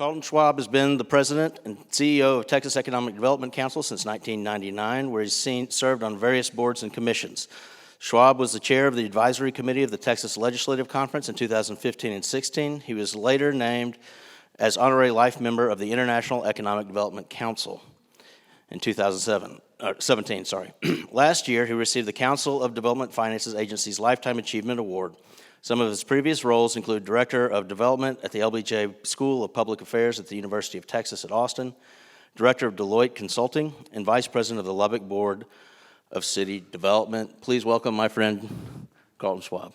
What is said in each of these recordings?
Carlton Schwab has been the president and CEO of Texas Economic Development Council since 1999, where he's served on various boards and commissions. Schwab was the chair of the advisory committee of the Texas Legislative Conference in 2015 and 16. He was later named as honorary life member of the International Economic Development Council in 2017. Last year, he received the Council of Development Finances Agency's Lifetime Achievement Award. Some of his previous roles include Director of Development at the LBJ School of Public Affairs at the University of Texas at Austin, Director of Deloitte Consulting, and Vice President of the Lubbock Board of City Development. Please welcome my friend, Carlton Schwab.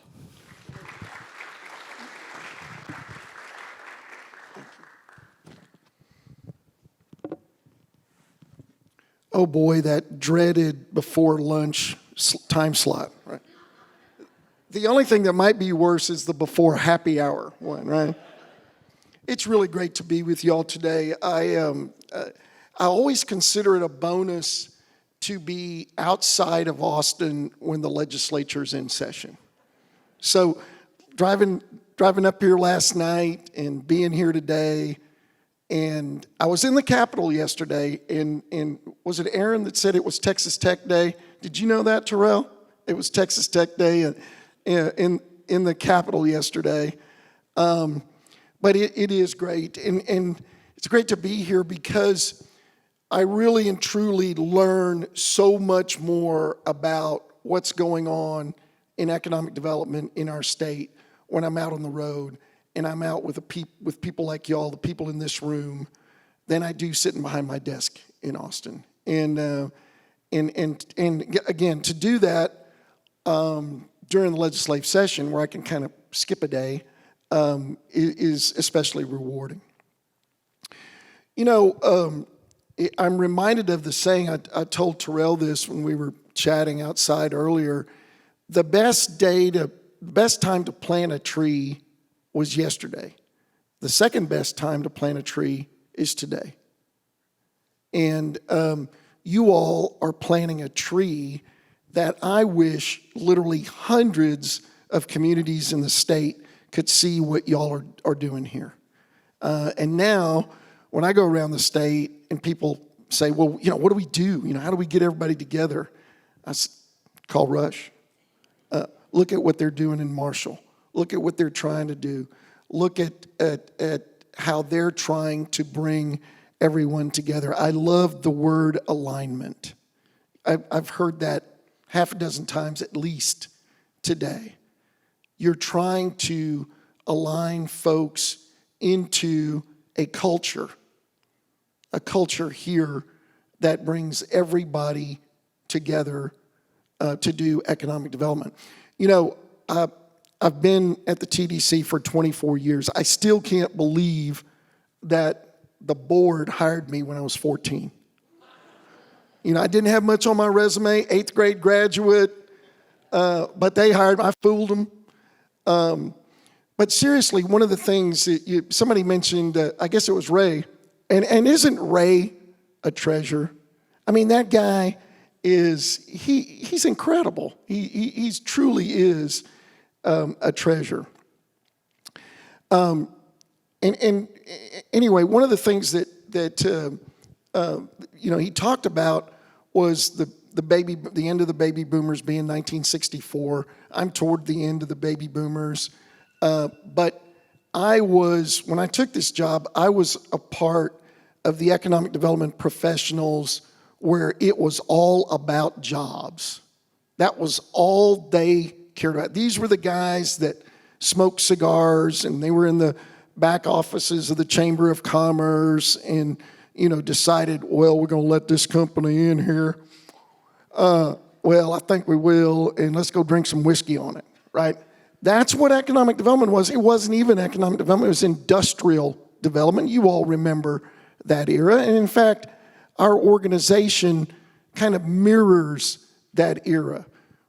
Oh boy, that dreaded before lunch time slot, right? The only thing that might be worse is the before happy hour one, right? It's really great to be with y'all today. I always consider it a bonus to be outside of Austin when the legislature's in session. So driving up here last night and being here today, and I was in the Capitol yesterday, and was it Aaron that said it was Texas Tech Day? Did you know that, Terrell? It was Texas Tech Day in the Capitol yesterday. But it is great, and it's great to be here because I really and truly learn so much more about what's going on in economic development in our state when I'm out on the road and I'm out with people like y'all, the people in this room, than I do sitting behind my desk in Austin. And again, to do that during the legislative session, where I can kind of skip a day, is especially rewarding. You know, I'm reminded of the saying, I told Terrell this when we were chatting outside earlier, the best time to plant a tree was yesterday. The second best time to plant a tree is today. And you all are planting a tree that I wish literally hundreds of communities in the state could see what y'all are doing here. And now, when I go around the state and people say, well, you know, what do we do? You know, how do we get everybody together? I call Rush. Look at what they're doing in Marshall. Look at what they're trying to do. Look at how they're trying to bring everyone together. I love the word alignment. I've heard that half a dozen times at least today. You're trying to align folks into a culture here that brings everybody together to do economic development. You know, I've been at the TDC for 24 years. I still can't believe that the board hired me when I was 14. You know, I didn't have much on my resume, 8th grade graduate, but they hired me. I fooled them. But seriously, one of the things that somebody mentioned, I guess it was Ray, and isn't Ray a treasure? I mean, that guy he's incredible. He's truly is a treasure. And anyway, one of the things that you know, he talked about was the end of the baby boomers being 1964. I'm toward the end of the baby boomers. But when I took this job, I was a part of the economic development professionals where it was all about jobs. That was all they cared about. These were the guys that smoked cigars, and they were in the back offices of the Chamber of Commerce and, you know, decided, well, we're going to let this company in here. Well, I think we will, and let's go drink some whiskey on it, right? That's what economic development was. It wasn't even economic development. It was industrial development. You all remember that era. And in fact, our organization kind of mirrors that era.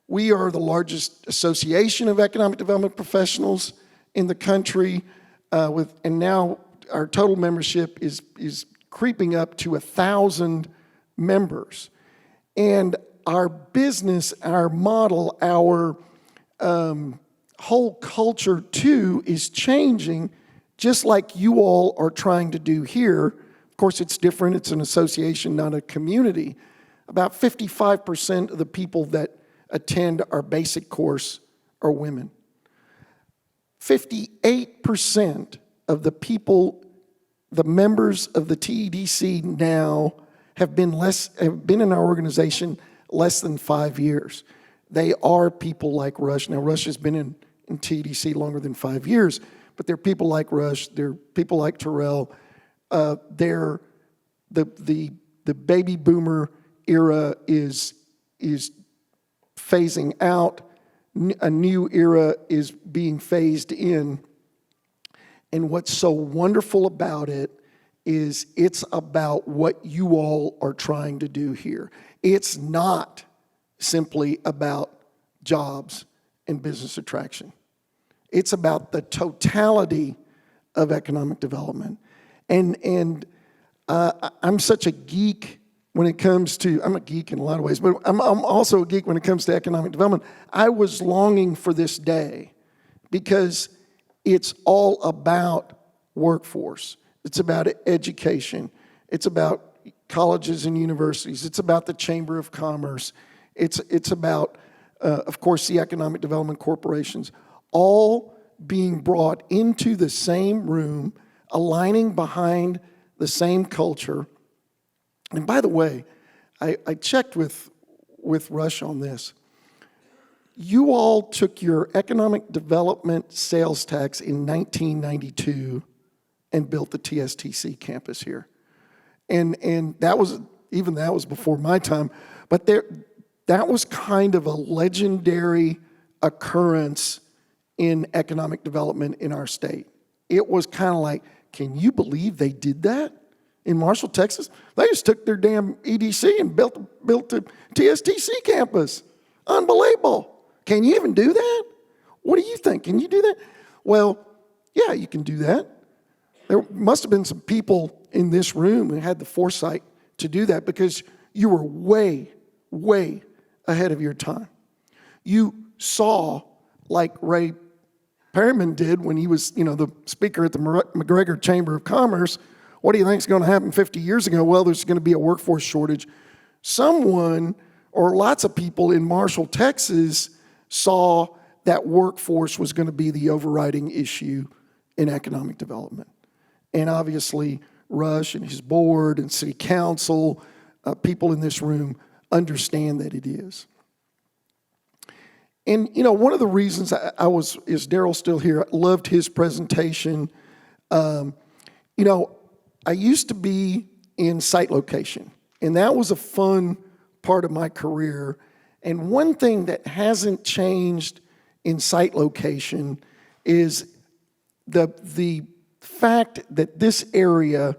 We are the largest association of economic development professionals in the country, and now our total membership is creeping up to 1,000 members. And our business, our model, our whole culture too is changing just like you all are trying to do here. Of course, it's different. It's an association, not a community. About 55% of the people that attend our basic course are women. 58% of the people, the members of the TEDC now have been in our organization less than 5 years. They are people like Rush. Now, Rush has been in TEDC longer than 5 years, but they're people like Rush. They're people like Terrell. They're the baby boomer era is phasing out. A new era is being phased in. And what's so wonderful about it is it's about what you all are trying to do here. It's not simply about jobs and business attraction. It's about the totality of economic development. And I'm such a geek when it comes to, I'm a geek in a lot of ways, but I'm also a geek when it comes to economic development. I was longing for this day because it's all about workforce. It's about education. It's about colleges and universities. It's about the Chamber of Commerce. It's about, of course, the economic development corporations, all being brought into the same room, aligning behind the same culture. And by the way, I checked with Rush on this. You all took your economic development sales tax in 1992 and built the TSTC campus here. And that was before my time, but that was kind of a legendary occurrence in economic development in our state. It was kind of like, can you believe they did that in Marshall, Texas? They just took their damn EDC and built the TSTC campus. Unbelievable. Can you even do that? What do you think? Can you do that? Well, yeah, you can do that. There must have been some people in this room who had the foresight to do that because you were way, way ahead of your time. You saw, like Ray Perryman did when he was, the speaker at the McGregor Chamber of Commerce. What do you think is going to happen 50 years ago? Well, there's going to be a workforce shortage. Someone or lots of people in Marshall, Texas saw that workforce was going to be the overriding issue in economic development. And obviously, Rush and his board and city council, people in this room understand that it is. And, one of the reasons is Darrell still here? I loved his presentation. I used to be in site location, and that was a fun part of my career. And one thing that hasn't changed in site location is the fact that this area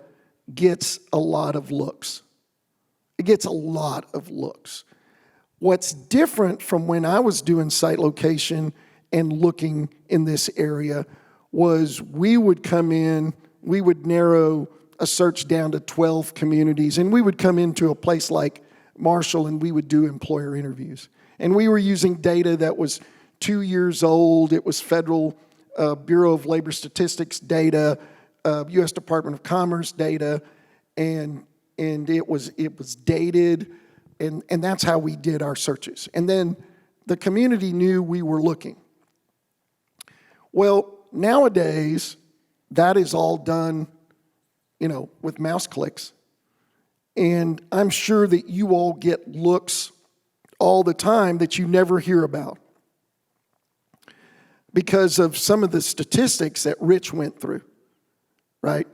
gets a lot of looks. It gets a lot of looks. What's different from when I was doing site location and looking in this area was we would come in, we would narrow a search down to 12 communities, and we would come into a place like Marshall and we would do employer interviews. And we were using data that was 2 years old. It was Federal Bureau of Labor Statistics data, U.S. Department of Commerce data, and it was dated, and that's how we did our searches. And then the community knew we were looking. Well, nowadays, that is all done, with mouse clicks. And I'm sure that you all get looks all the time that you never hear about because of some of the statistics that Rich went through, right?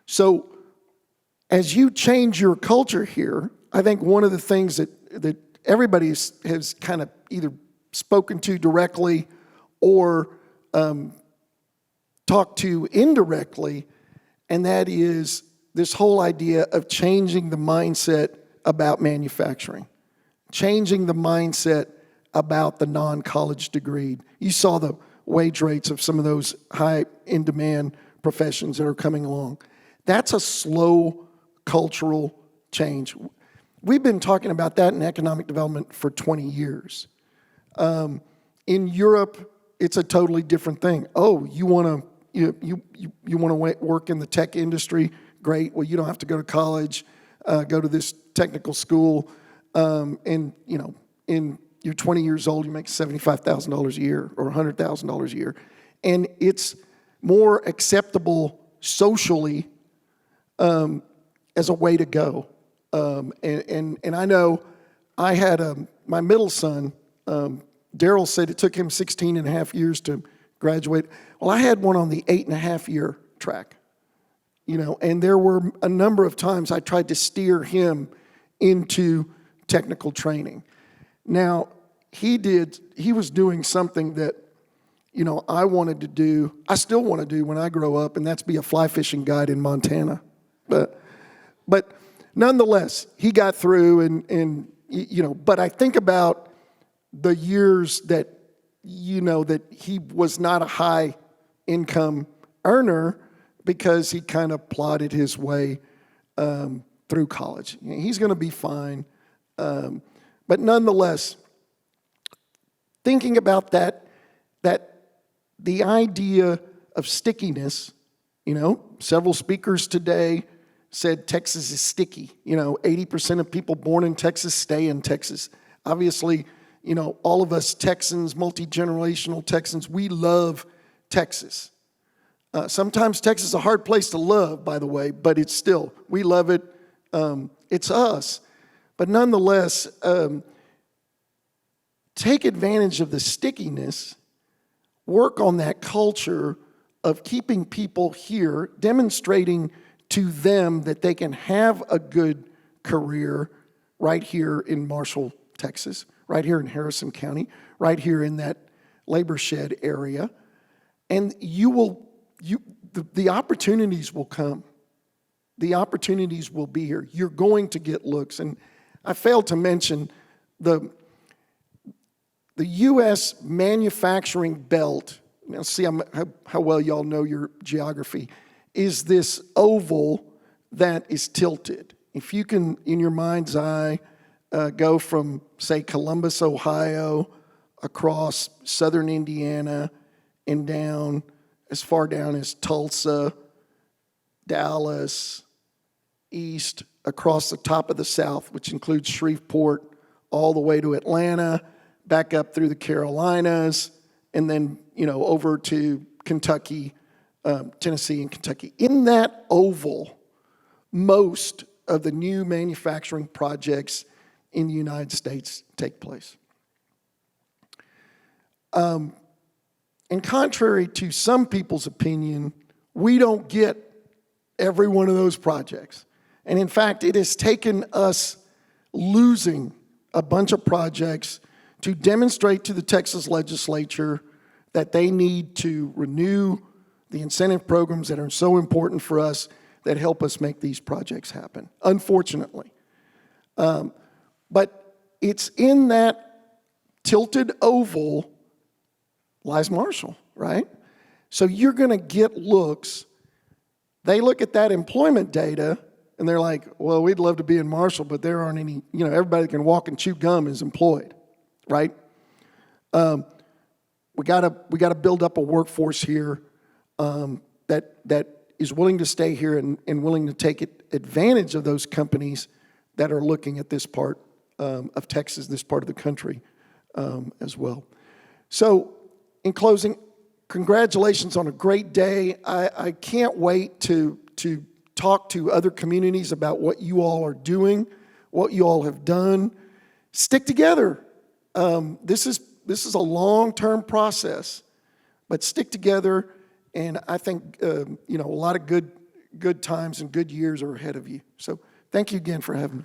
So as you change your culture here, I think one of the things that everybody has kind of either spoken to directly or talked to indirectly, and that is this whole idea of changing the mindset about manufacturing, changing the mindset about the non-college degree. You saw the wage rates of some of those high in-demand professions that are coming along. That's a slow cultural change. We've been talking about that in economic development for 20 years. In Europe, it's a totally different thing. Oh, you want You want to work in the tech industry? Great. Well, you don't have to go to college. Go to this technical school, and you're 20 years old. You make $75,000 a year or $100,000 a year, and it's more acceptable socially as a way to go. And I know I had my middle son. Daryl said it took him 16 and a half years to graduate. Well, I had one on the 8.5-year track, and there were a number of times I tried to steer him into technical training. Now, he was doing something that, I wanted to do, I still want to do when I grow up, and that's be a fly fishing guide in Montana. But nonetheless, he got through, and but I think about the years that, that he was not a high income earner because he kind of plodded his way through college. He's going to be fine. But nonetheless, thinking about that the idea of stickiness, several speakers today said Texas is sticky. 80% of people born in Texas stay in Texas. Obviously, all of us Texans, multi-generational Texans, we love Texas. Sometimes Texas is a hard place to love, by the way, but it's still, we love it. It's us. But nonetheless, take advantage of the stickiness, work on that culture of keeping people here, demonstrating to them that they can have a good career right here in Marshall, Texas, right here in Harrison County, right here in that labor shed area. And the opportunities will come. The opportunities will be here. You're going to get looks. And I failed to mention the U.S. manufacturing belt. Now, see how well y'all know your geography. Is this oval that is tilted. If you can, in your mind's eye, go from, say, Columbus, Ohio, across southern Indiana, and down as far down as Tulsa, Dallas, east, across the top of the South, which includes Shreveport, all the way to Atlanta, back up through the Carolinas, and then, over to Kentucky, Tennessee and Kentucky. In that oval, most of the new manufacturing projects in the United States take place. And contrary to some people's opinion, we don't get every one of those projects. And in fact, it has taken us losing a bunch of projects to demonstrate to the Texas legislature that they need to renew the incentive programs that are so important for us that help us make these projects happen, unfortunately. But it's in that tilted oval lies Marshall, right? So you're going to get looks. They look at that employment data, and they're like, well, we'd love to be in Marshall, but there aren't any, everybody that can walk and chew gum is employed, right? We got to build up a workforce here that is willing to stay here and willing to take advantage of those companies that are looking at this part of Texas, this part of the country as well. So in closing, congratulations on a great day. I can't wait to talk to other communities about what you all are doing, what you all have done. Stick together. This is a long-term process, but stick together. And I think, a lot of good times and good years are ahead of you. So thank you again for having me.